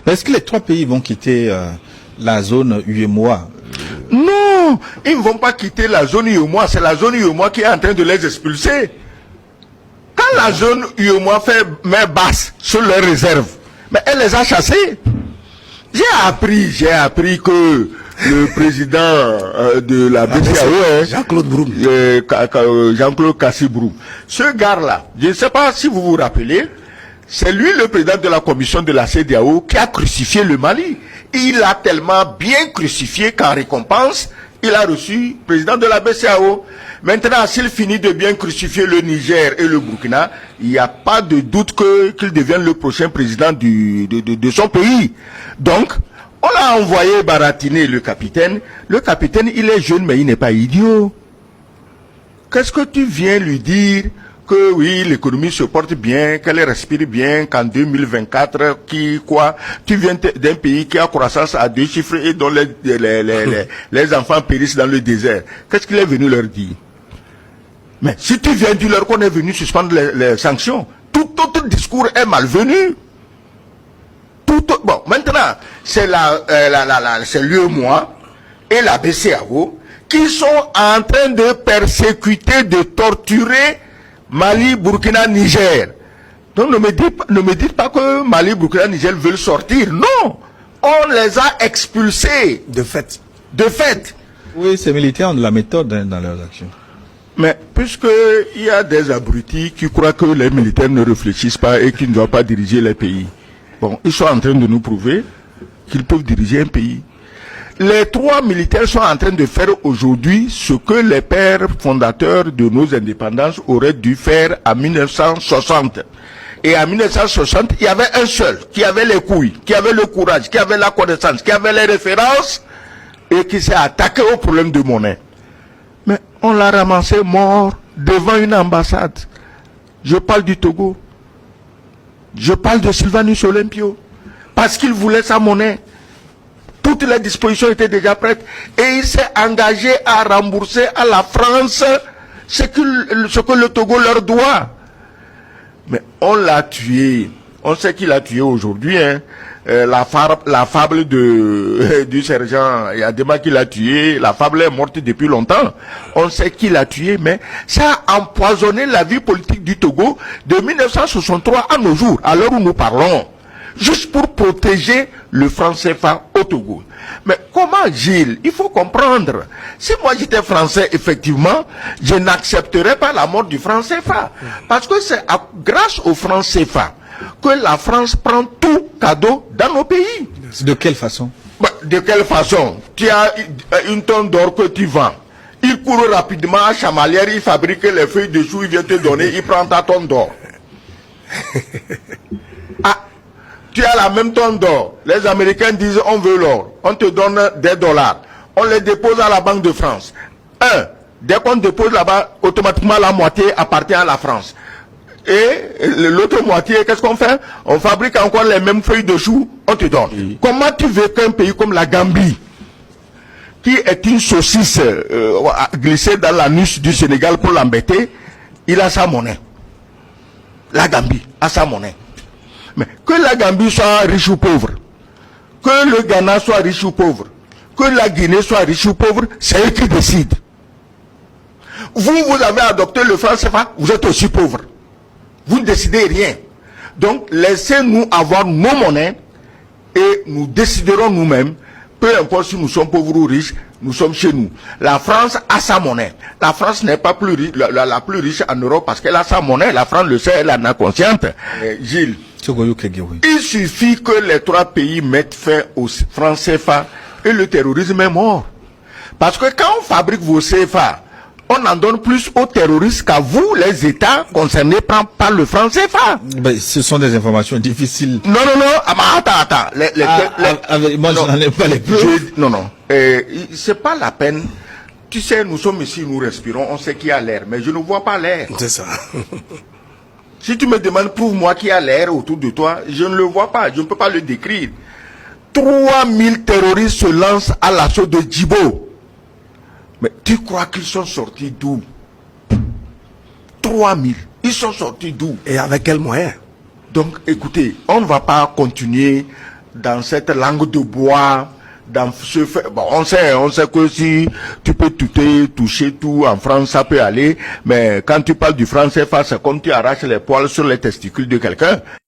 Est-ce que les trois pays vont quitter la zone UEMOA? Non, ils ne vont pas quitter la zone UEMOA. C'est la zone UEMOA qui est en train de les expulser. Quand la zone UEMOA fait main basse sur leurs réserves, mais elle les a chassés. J'ai appris que le président de la BCAO, Jean-Claude Broum, Jean-Claude Kassi Broum, ce gars-là, je ne sais pas si vous vous rappelez, c'est lui le président de la commission de la CEDEAO qui a crucifié le Mali. Il a tellement bien crucifié qu'en récompense, il a reçu le président de la BCAO. Maintenant, s'il finit de bien crucifier le Niger et le Burkina, il n'y a pas de doute qu'il devienne le prochain président de son pays. Donc, on l'a envoyé baratiner le capitaine. Le capitaine, il est jeune, mais il n'est pas idiot. Qu'est-ce que tu viens lui dire? Que oui, l'économie se porte bien, qu'elle respire bien, qu'en 2024, tu viens d'un pays qui a croissance à 2 chiffres et dont les enfants périssent dans le désert. Qu'est-ce qu'il est venu leur dire? Mais si tu viens dire leur qu'on est venu suspendre les sanctions, tout autre discours est malvenu. Bon, maintenant, c'est c'est l'UEMOA et la BCAO qui sont en train de persécuter, de torturer Mali, Burkina, Niger. Donc ne me dites pas que Mali, Burkina, Niger veulent sortir. Non, on les a expulsés. de fait. De fait. Oui, ces militaires ont de la méthode dans leurs actions. Mais puisqu'il y a des abrutis qui croient que les militaires ne réfléchissent pas et qu'ils ne doivent pas diriger les pays. Bon, ils sont en train de nous prouver qu'ils peuvent diriger un pays. Les trois militaires sont en train de faire aujourd'hui ce que les pères fondateurs de nos indépendances auraient dû faire en 1960. Et en 1960, il y avait un seul qui avait les couilles, qui avait le courage, qui avait la connaissance, qui avait les références et qui s'est attaqué au problème de monnaie. Mais on l'a ramassé mort devant une ambassade. Je parle du Togo. Je parle de Sylvanus Olympio. Parce qu'il voulait sa monnaie. Toutes les dispositions étaient déjà prêtes. Et il s'est engagé à rembourser à la France ce que le Togo leur doit. Mais on l'a tué. On sait qu'il a tué aujourd'hui. Hein. La fable du sergent Yadema qui l'a tué, la fable est morte depuis longtemps. On sait qu'il a tué, mais ça a empoisonné la vie politique du Togo de 1963 à nos jours, à l'heure où nous parlons. Juste pour protéger le franc CFA au Togo. Mais comment, Gilles? Il faut comprendre. Si moi j'étais français, effectivement, je n'accepterais pas la mort du franc CFA. Parce que c'est grâce au franc CFA que la France prend tout cadeau dans nos pays. De quelle façon? De quelle façon? Tu as une tonne d'or que tu vends. Il court rapidement à Chamalières, il fabrique les feuilles de chou, il vient te donner, il prend ta tonne d'or. Ah, tu as la même tonne d'or. Les Américains disent on veut l'or. On te donne des dollars. On les dépose à la Banque de France. Dès qu'on dépose là-bas, automatiquement la moitié appartient à la France. Et l'autre moitié, qu'est-ce qu'on fait? On fabrique encore les mêmes feuilles de chou, on te donne. Oui. Comment tu veux qu'un pays comme la Gambie, qui est une saucisse glissée dans l'anus du Sénégal pour l'embêter, il a sa monnaie. La Gambie a sa monnaie. Mais que la Gambie soit riche ou pauvre, que le Ghana soit riche ou pauvre, que la Guinée soit riche ou pauvre, c'est eux qui décident. Vous avez adopté le franc CFA, vous êtes aussi pauvre. Vous ne décidez rien. Donc, laissez-nous avoir nos monnaies et nous déciderons nous-mêmes, peu importe si nous sommes pauvres ou riches, nous sommes chez nous. La France a sa monnaie. La France n'est pas plus riche, la plus riche en Europe parce qu'elle a sa monnaie. La France le sait, elle en a consciente. Gilles, il suffit que les trois pays mettent fin au franc CFA et le terrorisme est mort. Parce que quand on fabrique vos CFA, on en donne plus aux terroristes qu'à vous, les États concernés par le franc CFA. Ben, ce sont des informations difficiles. Non. Attends. Moi, je n'en ai pas les preuves. Non. C'est pas la peine. Tu sais, nous sommes ici, nous respirons, on sait qu'il y a l'air, mais je ne vois pas l'air. C'est ça. Si tu me demandes, prouve-moi qu'il y a l'air autour de toi, je ne le vois pas, je ne peux pas le décrire. 3000 terroristes se lancent à l'assaut de Djibo. Mais tu crois qu'ils sont sortis d'où? 3000. Ils sont sortis d'où? Et avec quels moyens? Donc, écoutez, on ne va pas continuer dans cette langue de bois, dans ce fait, bon, on sait que si tu peux toucher tout en France, ça peut aller, mais quand tu parles du franc CFA, c'est comme tu arraches les poils sur les testicules de quelqu'un.